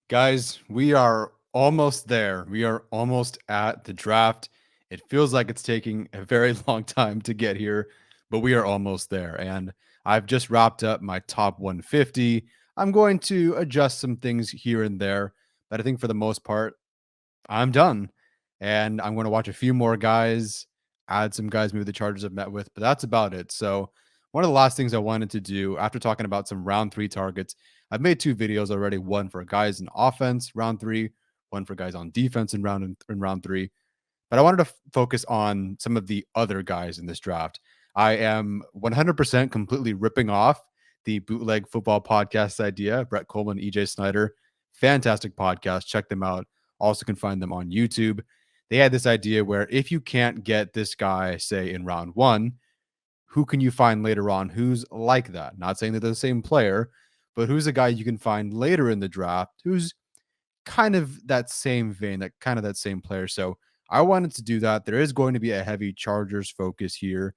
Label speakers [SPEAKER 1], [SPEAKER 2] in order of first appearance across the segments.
[SPEAKER 1] Guys, we are almost there. We are almost at the draft. It feels like it's taking a very long time to get here, but we are almost there. And I've just wrapped up my top 150. I'm going to adjust some things here and there, but I think for the most part, I'm done. And I'm going to watch a few more guys, add some guys maybe the Chargers have met with, but that's about it. So, one of the last things I wanted to do after talking about some round three targets, I've made two videos already, one for guys in offense, round three, one for guys on defense in round three. But I wanted to focus on some of the other guys in this draft. I am 100% completely ripping off the bootleg football podcast idea. Brett Coleman, EJ Snyder, fantastic podcast. Check them out. Also, can find them on YouTube. They had this idea where if you can't get this guy, say in round one, who can you find later on who's like that? Not saying that they're the same player, but who's a guy you can find later in the draft who's kind of that same vein, that kind of that same player. So I wanted to do that. There is going to be a heavy Chargers focus here,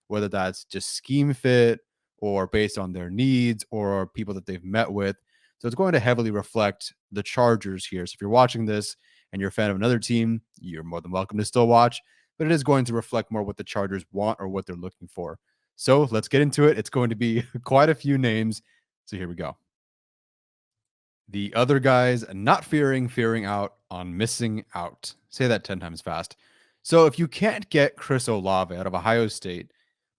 [SPEAKER 1] whether that's just scheme fit or based on their needs or people that they've met with. So it's going to heavily reflect the Chargers here. So if you're watching this and you're a fan of another team, you're more than welcome to still watch, but it is going to reflect more what the Chargers want or what they're looking for. So let's get into it. It's going to be quite a few names. So here we go. The other guys not fearing out on missing out. Say that 10 times fast. So if you can't get Chris Olave out of Ohio State,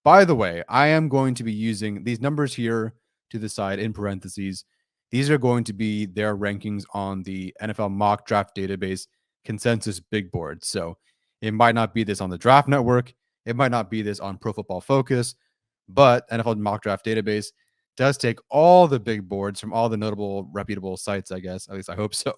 [SPEAKER 1] by the way, I am going to be using these numbers here to the side in parentheses. These are going to be their rankings on the NFL mock draft database consensus big board. So it might not be this on the draft network. It might not be this on Pro Football Focus, but NFL mock draft database does take all the big boards from all the notable reputable sites, I guess, at least I hope so,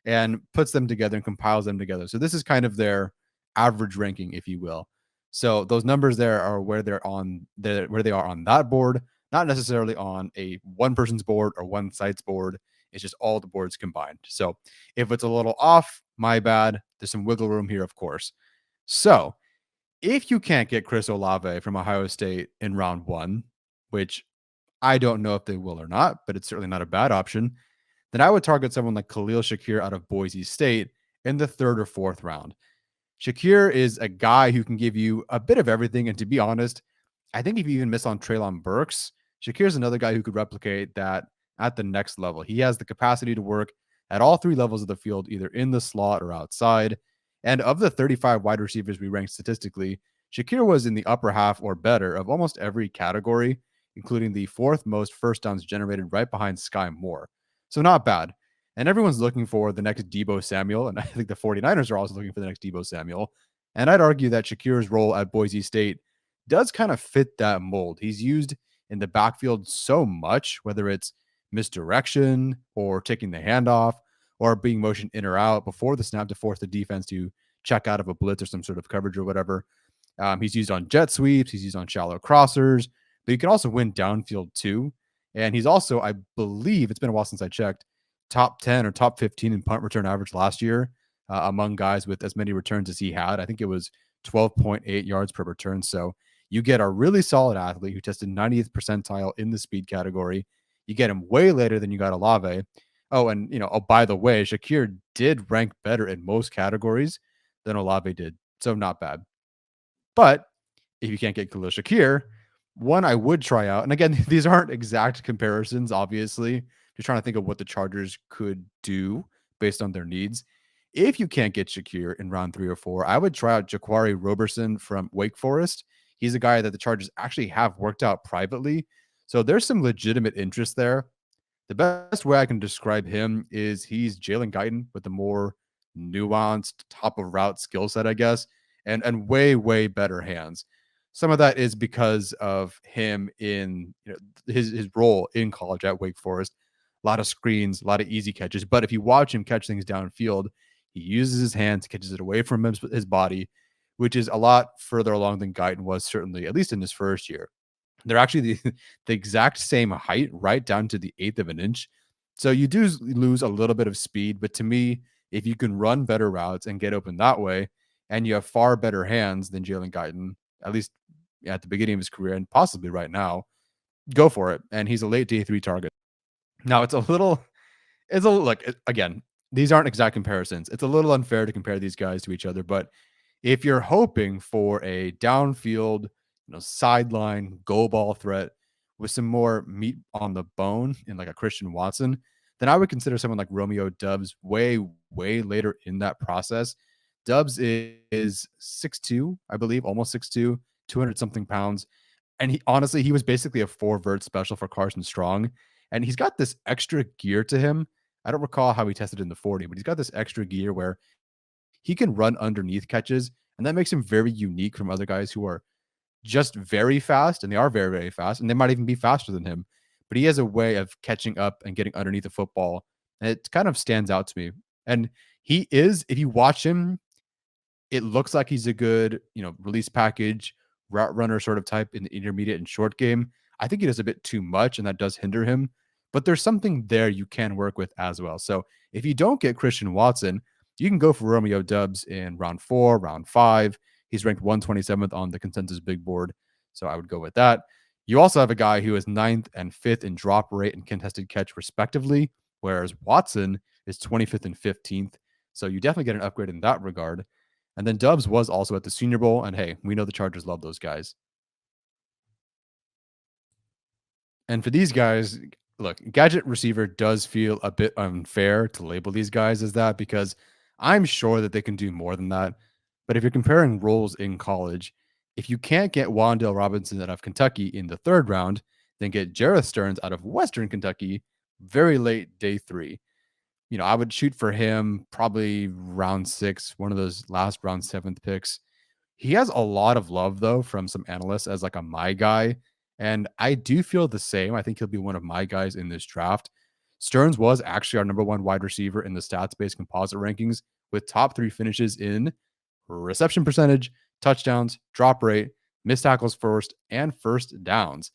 [SPEAKER 1] and puts them together and compiles them together. So this is kind of their average ranking, if you will. So those numbers there are where where they are on that board, not necessarily on a one person's board or one site's board. It's just all the boards combined. So if it's a little off, my bad. There's some wiggle room here, of course. So if you can't get Chris Olave from Ohio State in round one, which I don't know if they will or not, but it's certainly not a bad option, then I would target someone like Khalil Shakir out of Boise State in the third or fourth round. Shakir is a guy who can give you a bit of everything. And to be honest, I think if you even miss on Treylon Burks, Shakir is another guy who could replicate that at the next level. He has the capacity to work at all three levels of the field, either in the slot or outside. And of the 35 wide receivers we ranked statistically, Shakir was in the upper half or better of almost every category, including the fourth most first downs generated right behind Sky Moore. So not bad. And everyone's looking for the next Debo Samuel. And I think the 49ers are also looking for the next Debo Samuel. And I'd argue that Shakir's role at Boise State does kind of fit that mold. He's used in the backfield so much, whether it's misdirection or taking the handoff or being motioned in or out before the snap to force the defense to check out of a blitz or some sort of coverage or whatever. He's used on jet sweeps. He's used on shallow crossers, but you can also win downfield too. And he's also, I believe, it's been a while since I checked, top 10 or top 15 in punt return average last year among guys with as many returns as he had. I think it was 12.8 yards per return. So you get a really solid athlete who tested 90th percentile in the speed category. You get him way later than you got Olave. Oh, and by the way, Shakir did rank better in most categories than Olave did. So not bad. But if you can't get Khalil Shakir, one I would try out. And again, these aren't exact comparisons, obviously. Just trying to think of what the Chargers could do based on their needs. If you can't get Shakir in round 3 or 4, I would try out Jaquari Roberson from Wake Forest. He's a guy that the Chargers actually have worked out privately. So there's some legitimate interest there. The best way I can describe him is he's Jalen Guyton with a more nuanced top of route skill set, I guess, and way better hands. Some of that is because of him in his role in college at Wake Forest. A lot of screens, a lot of easy catches. But if you watch him catch things downfield, he uses his hands, catches it away from his body, which is a lot further along than Guyton was, certainly, at least in his first year. They're actually the exact same height, right down to the eighth of an inch. So you do lose a little bit of speed. But to me, if you can run better routes and get open that way, and you have far better hands than Jalen Guyton, at least at the beginning of his career and possibly right now, go for it. And he's a late day 3 target. Now, It's a look again. These aren't exact comparisons. It's a little unfair to compare these guys to each other, but if you're hoping for a downfield, sideline goal ball threat with some more meat on the bone in like a Christian Watson, then I would consider someone like Romeo Dubs way, way later in that process. Dubs is 6'2", I believe, almost 6'2", 200 something pounds. And he honestly, he was basically a four vert special for Carson Strong. And he's got this extra gear to him. I don't recall how he tested in the 40, but he's got this extra gear where he can run underneath catches, and that makes him very unique from other guys who are just very fast, and they are very, very fast, and they might even be faster than him. But he has a way of catching up and getting underneath the football, and it kind of stands out to me. And he is, if you watch him, it looks like he's a good, release package, route runner sort of type in the intermediate and short game. I think he does a bit too much, and that does hinder him. But there's something there you can work with as well. So if you don't get Christian Watson, you can go for Romeo Dubs in round 4, round 5. He's ranked 127th on the consensus big board. So I would go with that. You also have a guy who is ninth and 5th in drop rate and contested catch, respectively, whereas Watson is 25th and 15th. So you definitely get an upgrade in that regard. And then Dubs was also at the Senior Bowl, and hey, we know the Chargers love those guys. And for these guys, look, gadget receiver does feel a bit unfair to label these guys as that because I'm sure that they can do more than that. But if you're comparing roles in college, if you can't get Wandale Robinson out of Kentucky in the third round, then get Jareth Stearns out of Western Kentucky very late day 3. I would shoot for him probably round 6, one of those last round 7th picks. He has a lot of love though from some analysts as like a my guy, and I do feel the same. I think he'll be one of my guys in this draft. Stearns was actually our number 1 wide receiver in the stats-based composite rankings with top 3 finishes in reception percentage, touchdowns, drop rate, missed tackles first, and first downs.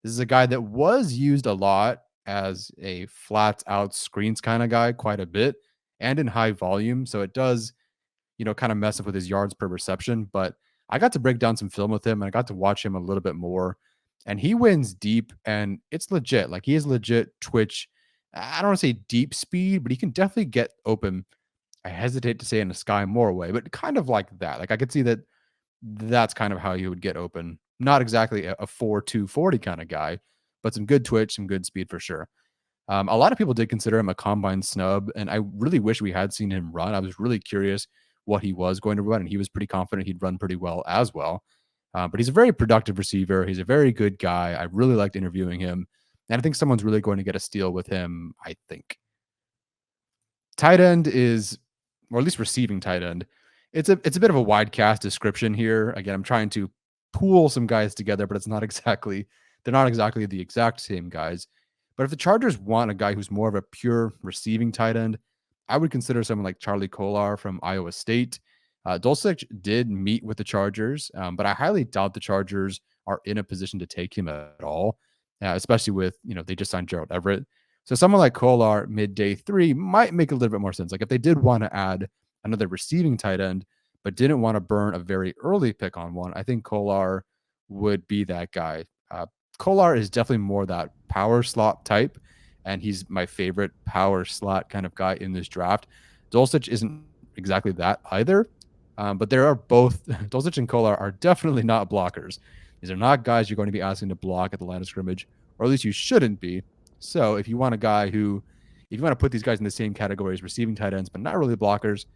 [SPEAKER 1] This is a guy that was used a lot as a flat out screens kind of guy quite a bit and in high volume. So it does, kind of mess up with his yards per reception. But I got to break down some film with him and I got to watch him a little bit more. And he wins deep and it's legit. Like he is legit twitch. I don't want to say deep speed, but he can definitely get open. I hesitate to say in a Sky Moore way, but kind of like that. Like I could see that that's kind of how you would get open. Not exactly a 4.240 kind of guy, but some good twitch, some good speed for sure. A lot of people did consider him a combine snub, and I really wish we had seen him run. I was really curious what he was going to run, and he was pretty confident he'd run pretty well as well. But he's a very productive receiver. He's a very good guy. I really liked interviewing him, and I think someone's really going to get a steal with him. I think tight end is, or at least receiving tight end. It's a bit of a wide cast description here. Again, I'm trying to pool some guys together, but it's not exactly they're not exactly the exact same guys. But if the Chargers want a guy who's more of a pure receiving tight end, I would consider someone like Charlie Kolar from Iowa State. Dulcich did meet with the Chargers, but I highly doubt the Chargers are in a position to take him at all, especially with, they just signed Gerald Everett. So someone like Kolar midday 3 might make a little bit more sense. Like if they did want to add another receiving tight end, but didn't want to burn a very early pick on one, I think Kolar would be that guy. Kolar is definitely more that power slot type, and he's my favorite power slot kind of guy in this draft. Dulcich isn't exactly that either, but there are both. Dulcich and Kolar are definitely not blockers. These are not guys you're going to be asking to block at the line of scrimmage, or at least you shouldn't be. So if you want a guy who, if you want to put these guys in the same category as receiving tight ends, but not really blockers,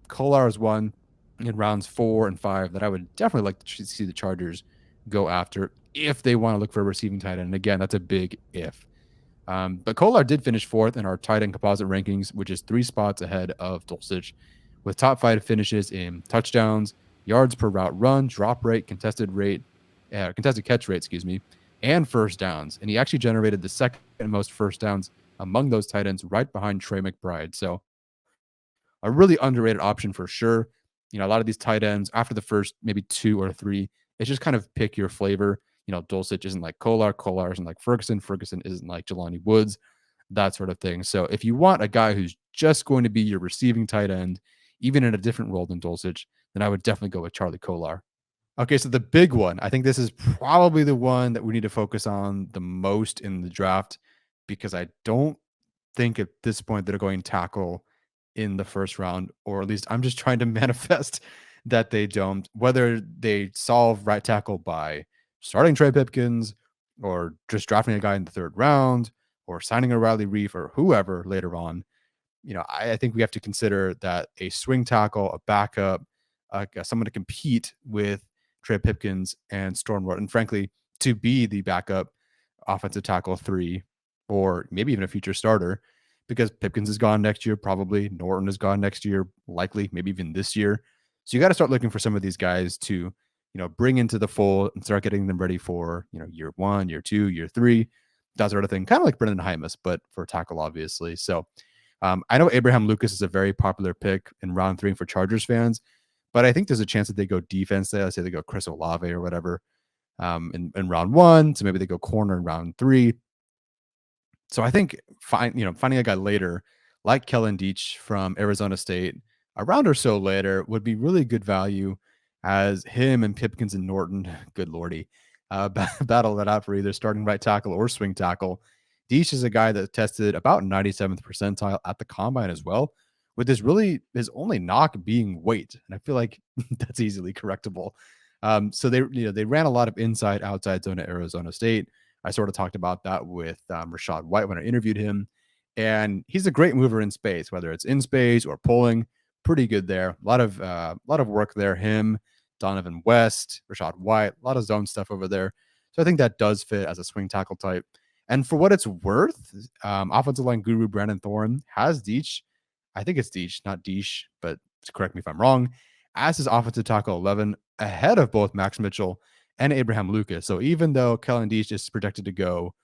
[SPEAKER 1] Kolar is one in rounds 4 and 5 that I would definitely like to see the Chargers go after if they want to look for a receiving tight end. And again, that's a big if. But Kolar did finish 4th in our tight end composite rankings, which is 3 spots ahead of Dulcich, with top 5 finishes in touchdowns, yards per route run, drop rate, contested catch rate, and first downs. And he actually generated the second most first downs among those tight ends, right behind Trey McBride. So a really underrated option for sure. A lot of these tight ends after the first maybe 2 or 3, it's just kind of pick your flavor. Dulcich isn't like Kolar isn't like Ferguson isn't like Jelani Woods, that sort of thing. So if you want a guy who's just going to be your receiving tight end, even in a different role than Dulcich, then I would definitely go with Charlie Kolar. Okay, so the big one, I think this is probably the one that we need to focus on the most in the draft because I don't think at this point they're going tackle in the first round, or at least I'm just trying to manifest that they don't. Whether they solve right tackle by starting Trey Pipkins or just drafting a guy in the third round or signing a Riley Reef or whoever later on, I think we have to consider that a swing tackle, a backup, someone to compete with Trey Pipkins and Storm Norton, frankly, to be the backup offensive tackle 3, or maybe even a future starter, because Pipkins is gone next year, probably. Norton is gone next year, likely, maybe even this year. So you got to start looking for some of these guys to, bring into the fold and start getting them ready for, year 1, year 2, year 3, that sort of thing. Kind of like Brendan Hymus, but for tackle, obviously. So I know Abraham Lucas is a very popular pick in round 3 for Chargers fans, but I think there's a chance that they go defense there. Let's say they go Chris Olave or whatever in round 1. So maybe they go corner in round 3. So I think finding a guy later like Kellen Deach from Arizona State a round or so later would be really good value, as him and Pipkins and Norton, good lordy, battle that out for either starting right tackle or swing tackle. Deach is a guy that tested about 97th percentile at the combine as well, with his only knock being weight, and I feel like that's easily correctable. So they ran a lot of inside outside zone at Arizona State. I sort of talked about that with Rashad White when I interviewed him, and he's a great mover in space, whether it's in space or pulling. Pretty good there. A lot of work there. Him, Donovan West, Rashad White, a lot of zone stuff over there. So I think that does fit as a swing tackle type. And for what it's worth, offensive line guru Brandon Thorne has Deach. I think it's Deach, not Deesh, but correct me if I'm wrong, as his offensive tackle 11, ahead of both Max Mitchell and Abraham Lucas. So even though Kellen Deach is projected to go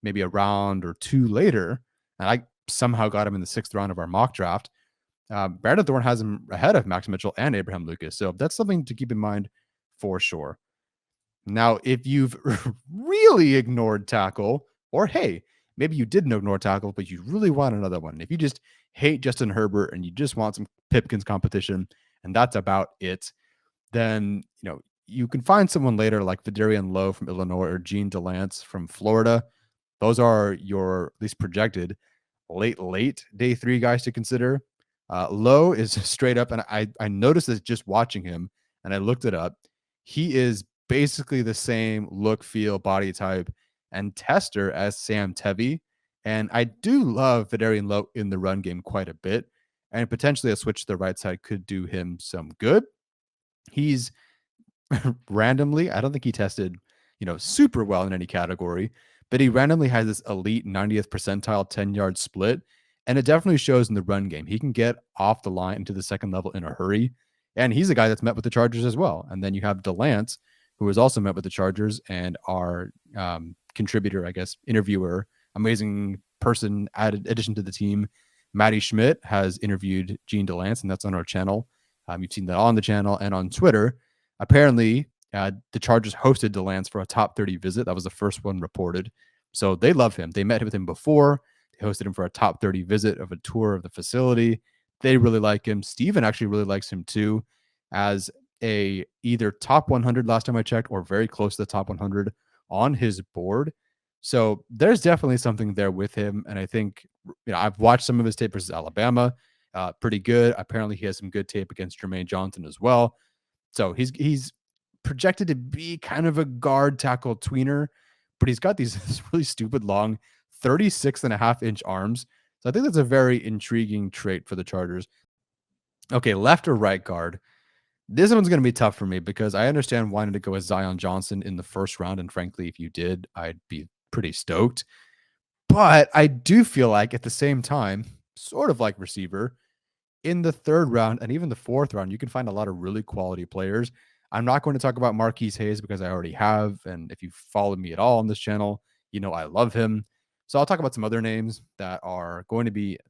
[SPEAKER 1] maybe a round or 2 later, and I somehow got him in the 6th round of our mock draft, Brandon Thorne has him ahead of Max Mitchell and Abraham Lucas. So that's something to keep in mind for sure. Now, if you've really ignored tackle, or hey, maybe you didn't ignore tackle, but you really want another one. If you just hate Justin Herbert and you just want some Pipkins competition, and that's about it, then you can find someone later like Vidarian Lowe from Illinois or Gene Delance from Florida. Those are your at least projected late day 3 guys to consider. Lowe is straight up, and I noticed this just watching him, and I looked it up. He is basically the same look, feel, body type, and tester as Sam Tevi. And I do love Vidarian Lowe in the run game quite a bit, and potentially a switch to the right side could do him some good. He's randomly, I don't think he tested, super well in any category, but he randomly has this elite 90th percentile 10-yard split. And it definitely shows in the run game. He can get off the line into the second level in a hurry. And he's a guy that's met with the Chargers as well. And then you have Delance, who has also met with the Chargers, and our contributor, I guess, interviewer, amazing person, added addition to the team, Maddie Schmidt, has interviewed Gene Delance, and that's on our channel. You've seen that on the channel and on Twitter. Apparently, the Chargers hosted Delance for a top 30 visit. That was the first one reported. So they love him. They met with him before. They hosted him for a top 30 visit of a tour of the facility. They really like him. Steven actually really likes him too, as a either top 100 last time I checked, or very close to the top 100 on his board. So there's definitely something there with him. And I think, I've watched some of his tape versus Alabama. Pretty good. Apparently he has some good tape against Jermaine Johnson as well. So he's projected to be kind of a guard tackle tweener, but he's got these really stupid long 36.5-inch arms. So I think that's a very intriguing trait for the Chargers. Okay, left or right guard. This one's going to be tough for me because I understand wanting to go with Zion Johnson in the first round. And frankly, if you did, I'd be pretty stoked. But I do feel like at the same time, sort of like receiver, in the 3rd round and even the 4th round, you can find a lot of really quality players. I'm not going to talk about Marquise Hayes because I already have. And if you follow me at all on this channel, I love him. So I'll talk about some other names that are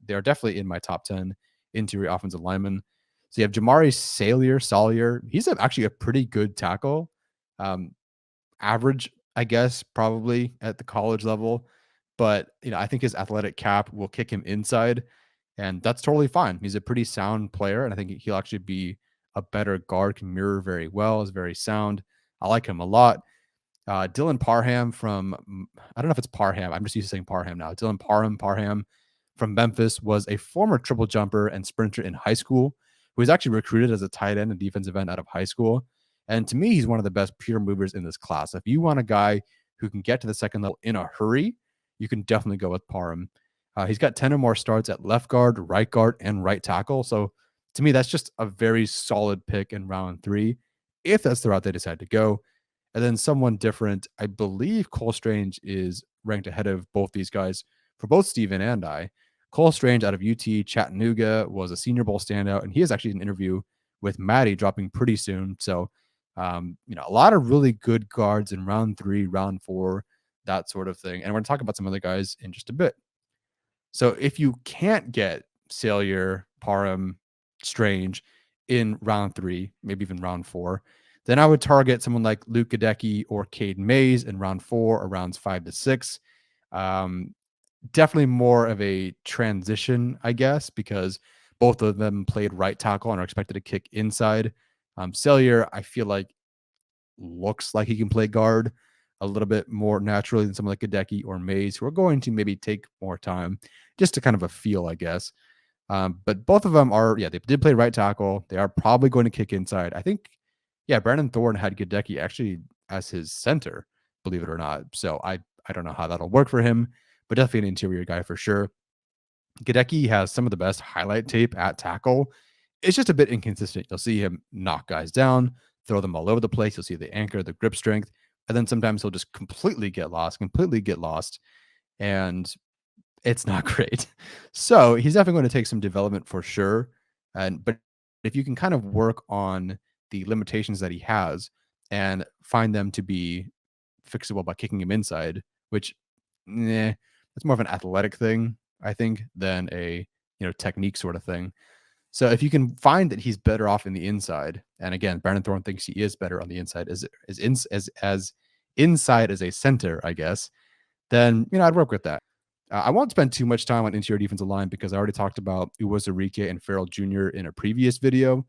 [SPEAKER 1] they're definitely in my top 10 interior offensive linemen. So you have Jamari Salyer. He's actually a pretty good tackle. Average, I guess, probably at the college level. But, I think his athletic cap will kick him inside. And that's totally fine. He's a pretty sound player, and I think he'll actually be a better guard, can mirror very well, is very sound. I like him a lot. Dylan Parham from, I don't know if it's Parham. I'm just used to saying Parham now. Dylan Parham. from Memphis, was a former triple jumper and sprinter in high school, who was actually recruited as a tight end and defensive end out of high school. And to me, he's one of the best pure movers in this class. If you want a guy who can get to the second level in a hurry, you can definitely go with Parham. He's got 10 or more starts at left guard, and right tackle. So to me, that's just a very solid pick in round 3, if that's the route they decide to go. And then someone different, I believe Cole Strange is ranked ahead of both these guys for both Steven and I. Cole Strange out of UT Chattanooga was a Senior Bowl standout, and he has actually an interview with Maddie dropping pretty soon. So, a lot of really good guards in round 3, round 4, that sort of thing. And we're going to talk about some other guys in just a bit. So if you can't get Salyer, Parham, Strange in round 3, maybe even round 4, then I would target someone like Luke Gadecki or Cade Mays in round 4 or rounds 5 to 6. Um, Definitely more of a transition, I guess, because both of them played right tackle and are expected to kick inside. Salyer, I feel like, looks like he can play guard a little bit more naturally than someone like Gadecki or Mays, who are going to maybe take more time, just to kind of a feel, I guess. But both of them are, yeah, they did play right tackle. They are probably going to kick inside. I think, yeah, Brandon Thorne had Gadecki actually as his center, believe it or not. So I don't know how that'll work for him, but definitely an interior guy for sure. Gadecki has some of the best highlight tape at tackle. It's just a bit inconsistent. You'll see him knock guys down, throw them all over the place. You'll see the anchor, the grip strength, and then sometimes he'll just completely get lost, and it's not great. So he's definitely going to take some development for sure. But if you can kind of work on the limitations that he has and find them to be fixable by kicking him inside, which that's more of an athletic thing, I think, than a technique sort of thing. So if you can find that he's better off in the inside, and again, Brandon Thorne thinks he is better on the inside as inside as a center, I guess, then I'd work with that. I won't spend too much time on interior defensive line because I already talked about Uwazurike and Farrell Jr. in a previous video.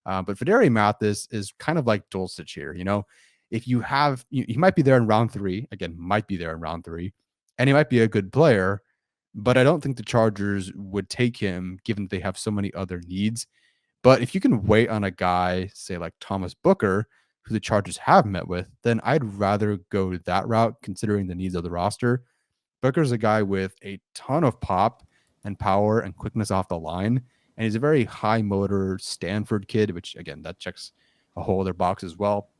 [SPEAKER 1] But Federi Mathis is kind of like Dulcich here. If you have, he might be there in round 3. Again, might be there in round 3, and he might be a good player. But I don't think the Chargers would take him given that they have so many other needs. But if you can wait on a guy, say like Thomas Booker, who the Chargers have met with, then I'd rather go that route considering the needs of the roster. Booker's a guy with a ton of pop and power and quickness off the line. And he's a very high motor Stanford kid, which again, that checks a whole other box as well.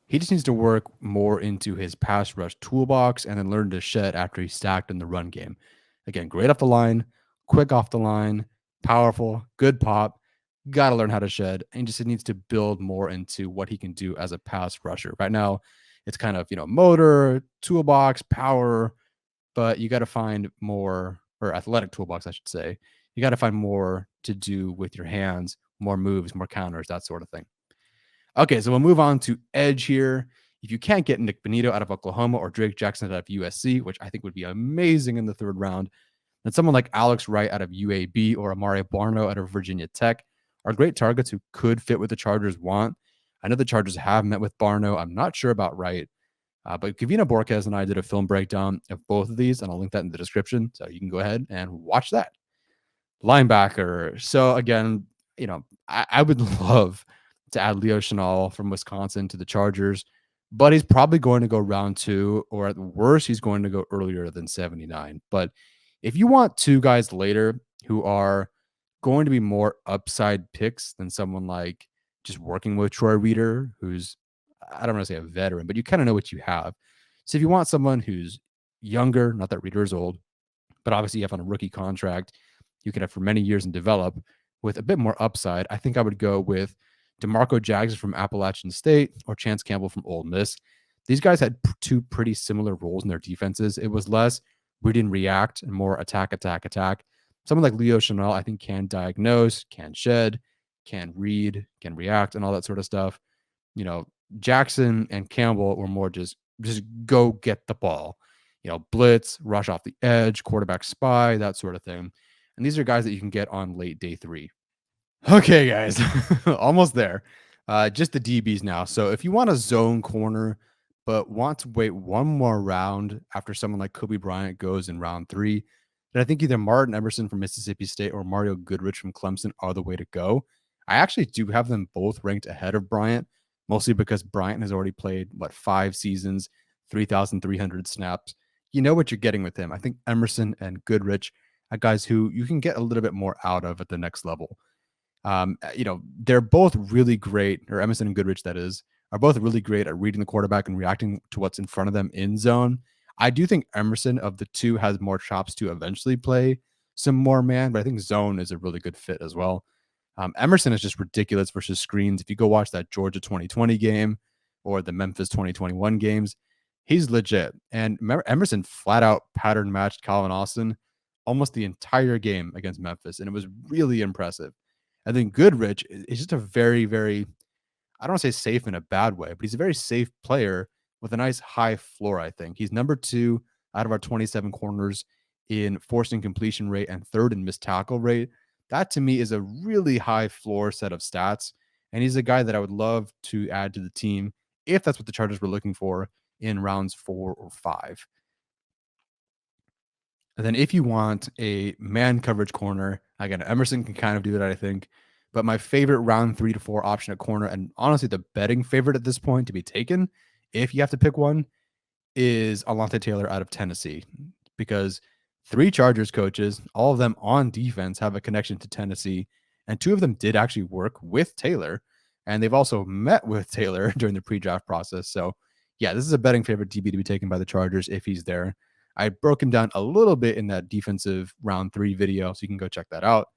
[SPEAKER 1] He just needs to work more into his pass rush toolbox and then learn to shed after he's stacked in the run game. Again, great off the line, quick off the line, powerful, good pop. Got to learn how to shed, and just needs to build more into what he can do as a pass rusher. Right now, it's kind of motor, toolbox, power, but you got to find more, or athletic toolbox, I should say. You got to find more to do with your hands, more moves, more counters, that sort of thing. Okay, so we'll move on to edge here. If you can't get Nick Benito out of Oklahoma or Drake Jackson out of USC, which I think would be amazing in the 3rd round, then someone like Alex Wright out of UAB or Amari Barno out of Virginia Tech are great targets who could fit what the Chargers want. I know the Chargers have met with Barno. I'm not sure about Wright. But Kavina Borquez and I did a film breakdown of both of these, and I'll link that in the description. So you can go ahead and watch that. Linebacker. So again, I would love to add Leo Chenal from Wisconsin to the Chargers, but he's probably going to go round 2, or at the worst, he's going to go earlier than 79. But if you want 2 guys later who are going to be more upside picks than someone like just working with Troy Reader, who's, I don't want to say a veteran, but you kind of know what you have. So if you want someone who's younger, not that Reader is old, but obviously you have on a rookie contract, you can have for many years and develop with a bit more upside, I think I would go with DeMarco Jackson from Appalachian State or Chance Campbell from Ole Miss. These guys had 2 pretty similar roles in their defenses. It was less read and react and more attack. Someone like Leo Chenal, I think, can diagnose, can shed, can read, can react, and all that sort of stuff. Jackson and Campbell were more just go get the ball, blitz, rush off the edge, quarterback spy, that sort of thing. And these are guys that you can get on late day 3. Okay, guys, almost there. Just the DBs now. So if you want a zone corner, but want to wait one more round after someone like Kobe Bryant goes in round 3, And I think either Martin Emerson from Mississippi State or Mario Goodrich from Clemson are the way to go. I actually do have them both ranked ahead of Bryant, mostly because Bryant has already played, what, 5 seasons, 3,300 snaps. You know what you're getting with him. I think Emerson and Goodrich are guys who you can get a little bit more out of at the next level. They're both really great, or Emerson and Goodrich, that is, are both really great at reading the quarterback and reacting to what's in front of them in zone. I do think Emerson of the two has more chops to eventually play some more man, but I think zone is a really good fit as well. Emerson is just ridiculous versus screens. If you go watch that Georgia 2020 game or the Memphis 2021 games, he's legit. And Emerson flat out pattern matched Calvin Austin almost the entire game against Memphis, and it was really impressive. And then Goodrich is just a very, very, I don't want to say safe in a bad way, but he's a very safe player with a nice high floor, I think. He's number 2 out of our 27 corners in forced incompletion rate and third in missed tackle rate. That to me is a really high floor set of stats. And he's a guy that I would love to add to the team if that's what the Chargers were looking for in rounds 4 or 5. And then if you want a man coverage corner, again, Emerson can kind of do that, I think. But my favorite round 3 to 4 option at corner, and honestly, the betting favorite at this point to be taken, if you have to pick one, is Alontae Taylor out of Tennessee. Because 3 Chargers coaches, all of them on defense, have a connection to Tennessee. And 2 of them did actually work with Taylor. And they've also met with Taylor during the pre-draft process. So, yeah, this is a betting favorite DB to be taken by the Chargers if he's there. I broke him down a little bit in that defensive round 3 video, so you can go check that out.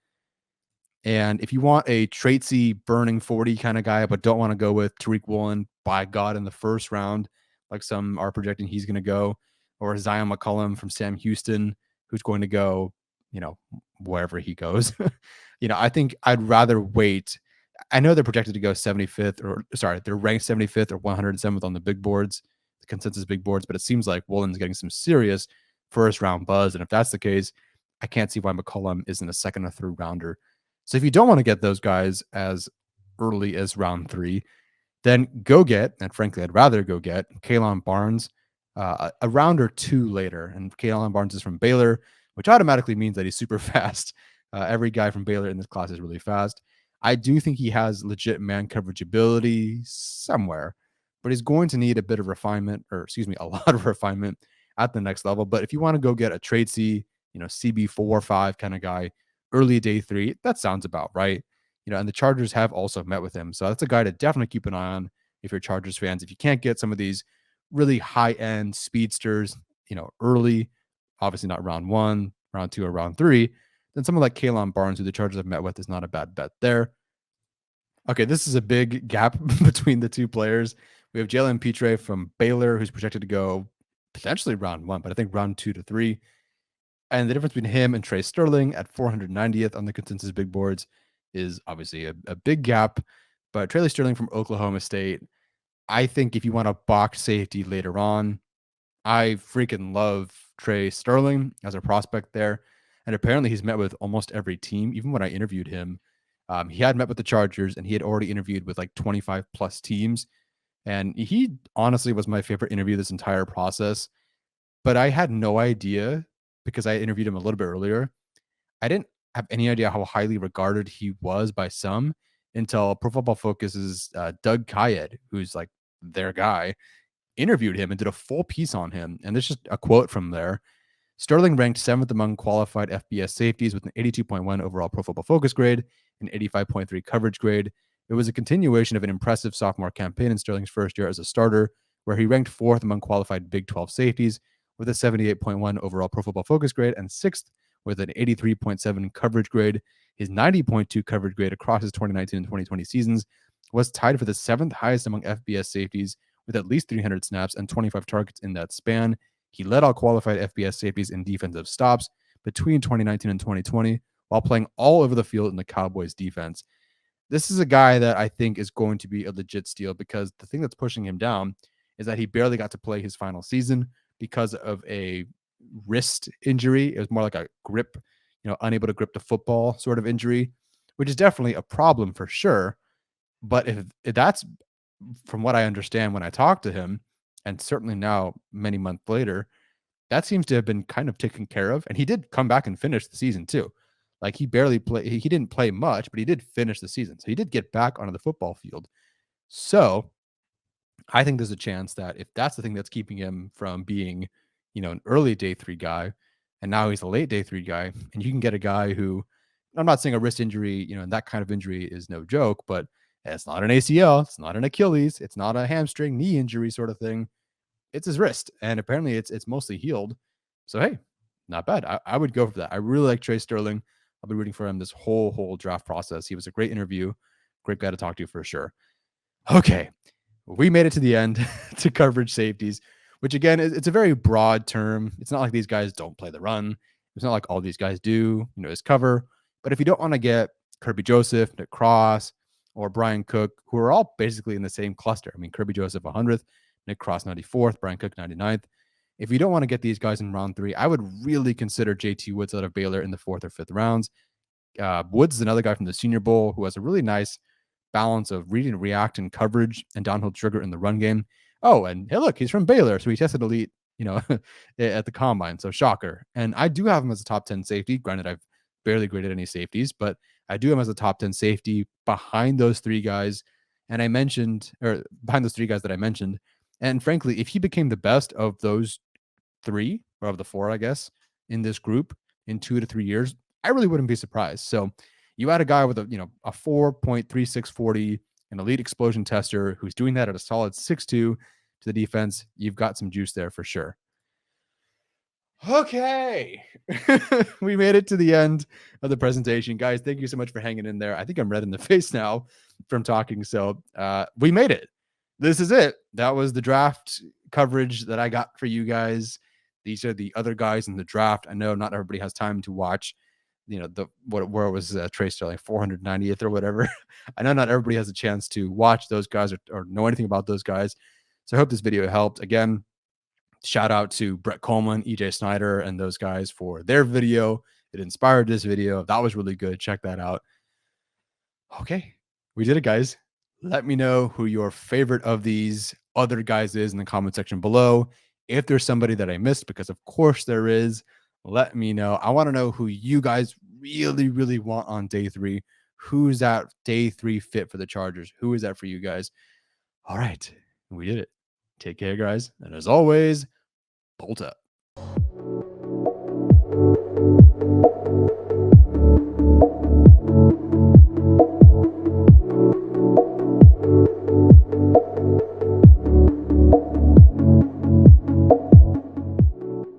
[SPEAKER 1] And if you want a traitsy burning 40 kind of guy, but don't want to go with Tariq Woolen, by God, in the first round, like some are projecting he's going to go, or Zion McCollum from Sam Houston, who's going to go, wherever he goes. I think I'd rather wait. I know they're projected to go 75th, or sorry, they're ranked 75th or 107th on the big boards, the consensus big boards, but it seems like Woolen's getting some serious first round buzz. And if that's the case, I can't see why McCollum isn't a second or third rounder. So if you don't want to get those guys as early as round 3, then go get, and frankly, I'd rather go get Kalen Barnes a round or 2 later. And Kalen Barnes is from Baylor, which automatically means that he's super fast. Every guy from Baylor in this class is really fast. I do think he has legit man coverage ability somewhere, but he's going to need a bit of refinement, or excuse me, a lot of refinement at the next level. But if you want to go get a trade CB 4 or 5 kind of guy, early day 3, that sounds about right. And the Chargers have also met with him. So that's a guy to definitely keep an eye on if you're Chargers fans. If you can't get some of these really high end speedsters, early, obviously not round 1, round 2, or round 3, then someone like Kalen Barnes, who the Chargers have met with, is not a bad bet there. Okay, this is a big gap between the 2 players. We have Jalen Petre from Baylor, who's projected to go potentially round 1, but I think round 2 to 3. And the difference between him and Trey Sterling at 490th on the consensus big boards is obviously a big gap. But Trey Sterling from Oklahoma State, I think if you want a box safety later on, I freaking love Trey Sterling as a prospect there. And apparently he's met with almost every team. Even when I interviewed him, he had met with the Chargers and he had already interviewed with like 25 plus teams. And he honestly was my favorite interview this entire process. But I had no idea, because I interviewed him a little bit earlier. I didn't have any idea how highly regarded he was by some until Pro Football Focus's Doug Kayed, who's like their guy, interviewed him and did a full piece on him. And there's just a quote from there. Sterling ranked 7th among qualified FBS safeties with an 82.1 overall Pro Football Focus grade and 85.3 coverage grade. It was a continuation of an impressive sophomore campaign in Sterling's first year as a starter, where he ranked 4th among qualified Big 12 safeties with a 78.1 overall Pro Football Focus grade and 6th with an 83.7 coverage grade. His 90.2 coverage grade across his 2019 and 2020 seasons was tied for the 7th highest among FBS safeties with at least 300 snaps and 25 targets in that span. He led all qualified FBS safeties in defensive stops between 2019 and 2020 while playing all over the field in the Cowboys defense. This is a guy that I think is going to be a legit steal, because the thing that's pushing him down is that he barely got to play his final season because of a wrist injury. It was more like a grip, unable to grip the football sort of injury, which is definitely a problem for sure. But if that's, from what I understand when I talked to him, and certainly now many months later, that seems to have been kind of taken care of. And he did come back and finish the season too. Like he barely play he didn't play much, but he did finish the season. So he did get back onto the football field. So I think there's a chance that if that's the thing that's keeping him from being, an early day 3 guy, and now he's a late day 3 guy, and you can get a guy who I'm not saying a wrist injury, and that kind of injury is no joke, but it's not an ACL, it's not an Achilles, it's not a hamstring, knee injury sort of thing. It's his wrist, and apparently it's mostly healed. So hey, not bad. I would go for that. I really like Trey Sterling. I'll be rooting for him this whole draft process. He was a great interview, great guy to talk to for sure. Okay, we made it to the end to coverage safeties, which again, it's a very broad term. It's not like these guys don't play the run. It's not like all these guys do, is cover. But if you don't want to get Kirby Joseph, Nick Cross, or Brian Cook, who are all basically in the same cluster. I mean, Kirby Joseph 100th, Nick Cross 94th, Brian Cook 99th. If you don't want to get these guys in round 3, I would really consider JT Woods out of Baylor in the 4th or 5th rounds. Woods is another guy from the Senior Bowl who has a really nice balance of read and react and coverage and downhill trigger in the run game. Oh, and hey, look, he's from Baylor, so he tested elite, at the combine. So shocker. And I do have him as a top 10 safety. Granted, I've barely graded any safeties, but I do have him as a top 10 safety behind those 3 guys. And I mentioned, or behind those 3 guys that I mentioned. And frankly, if he became the best of those 3 or of the 4, I guess, in this group in 2 to 3 years, I really wouldn't be surprised. So you add a guy with a 4.3640, an elite explosion tester who's doing that at a solid 6'2" to the defense. You've got some juice there for sure. Okay. We made it to the end of the presentation. Guys, thank you so much for hanging in there. I think I'm red in the face now from talking. So we made it. This is it. That was the draft coverage that I got for you guys. These are the other guys in the draft. I know not everybody has time to watch, where it was Trey Sterling 490th or whatever. I know not everybody has a chance to watch those guys or know anything about those guys. So I hope this video helped. Again, shout out to Brett Coleman, EJ Snyder, and those guys for their video. It inspired this video. That was really good. Check that out. Okay, we did it, guys. Let me know who your favorite of these other guys is in the comment section below. If there's somebody that I missed, because of course there is, let me know. I want to know who you guys really, really want on day 3. Who's that day 3 fit for the Chargers? Who is that for you guys? All right, we did it. Take care, guys. And as always, bolt up.